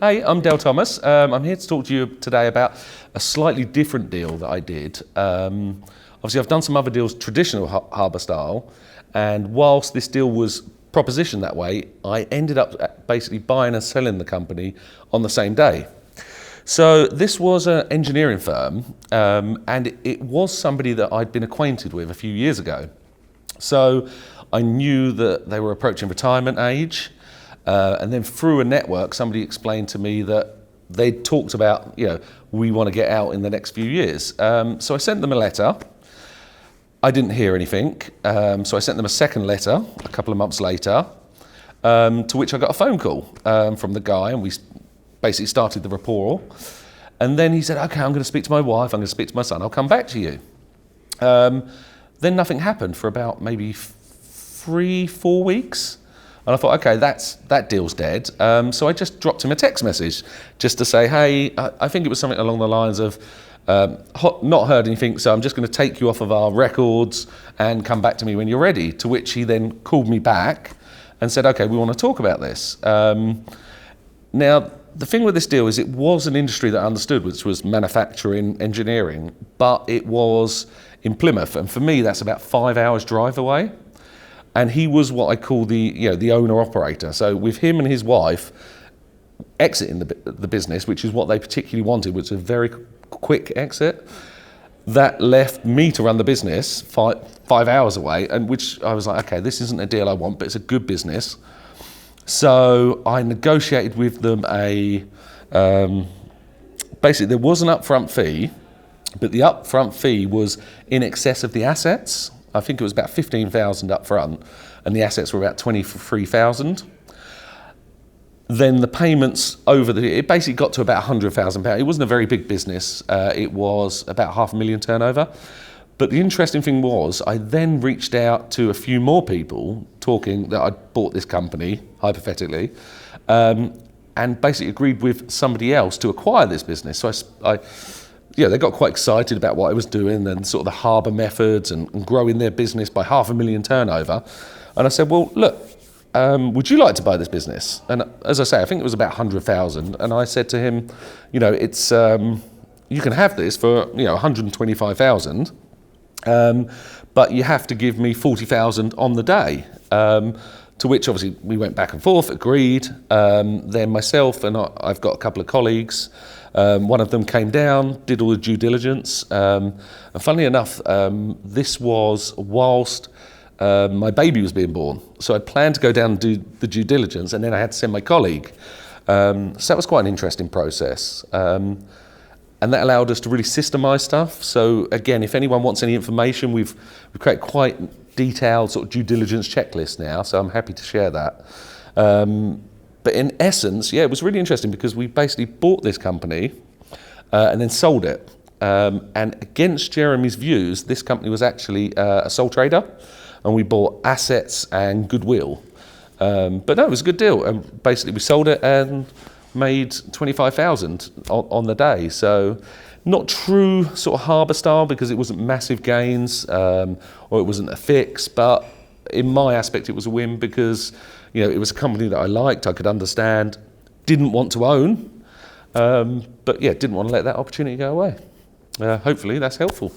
Hey, I'm Dale Thomas. I'm here to talk to you today about a slightly different deal that I did. Obviously, I've done some other deals traditional harbour style, and whilst this deal was propositioned that way, I ended up basically buying and selling the company on the same day. So this was an engineering firm, and it was somebody that I'd been acquainted with a few years ago. So I knew that they were approaching retirement age. And then through a network, somebody explained to me that they'd talked about, we want to get out in the next few years. So I sent them a letter. I didn't hear anything. So I sent them a second letter a couple of months later, to which I got a phone call from the guy, and we basically started the rapport. And then he said, okay, I'm going to speak to my wife, I'm going to speak to my son, I'll come back to you. Then nothing happened for about maybe 3-4 weeks. And I thought, okay, that deal's dead. So I just dropped him a text message just to say, hey, I think it was something along the lines of, not heard anything, so I'm just going to take you off of our records and come back to me when you're ready. To which he then called me back and said, okay, we want to talk about this. Now, the thing with this deal is it was an industry that I understood, which was manufacturing, engineering, but it was in Plymouth. And for me, that's about 5 hours drive away. And he was what I call the owner-operator. So with him and his wife exiting the business, which is what they particularly wanted, which was a very quick exit, that left me to run the business 5 hours away, and which I was like, okay, this isn't a deal I want, but it's a good business. So I negotiated with them basically there was an upfront fee, but the upfront fee was in excess of the assets. I think it was about 15,000 up front, and the assets were about 23,000. Then the payments it basically got to about £100,000. It wasn't a very big business. It was about £500,000 turnover. But the interesting thing was, I then reached out to a few more people talking that I'd bought this company, hypothetically, and basically agreed with somebody else to acquire this business. So they got quite excited about what I was doing and sort of the harbour methods and growing their business by £500,000 turnover. And I said, well, look, would you like to buy this business? And as I say, I think it was about 100,000. And I said to him, it's you can have this for 125,000, but you have to give me 40,000 on the day. To which obviously we went back and forth, agreed. Then myself and I've got a couple of colleagues. One of them came down, did all the due diligence. And funnily enough, this was whilst my baby was being born. So I planned to go down and do the due diligence, and then I had to send my colleague. So that was quite an interesting process. And that allowed us to really systemize stuff. So again, if anyone wants any information, we've created quite detailed sort of due diligence checklist now, so I'm happy to share that. But in essence, it was really interesting because we basically bought this company and then sold it. And against Jeremy's views, this company was actually a sole trader, and we bought assets and goodwill. But no, it was a good deal. And basically we sold it and made 25,000 on the day. So not true sort of harbour style because it wasn't massive gains or it wasn't a fix, but in my aspect it was a win because it was a company that I liked, I could understand, didn't want to own, but didn't want to let that opportunity go away. Hopefully that's helpful.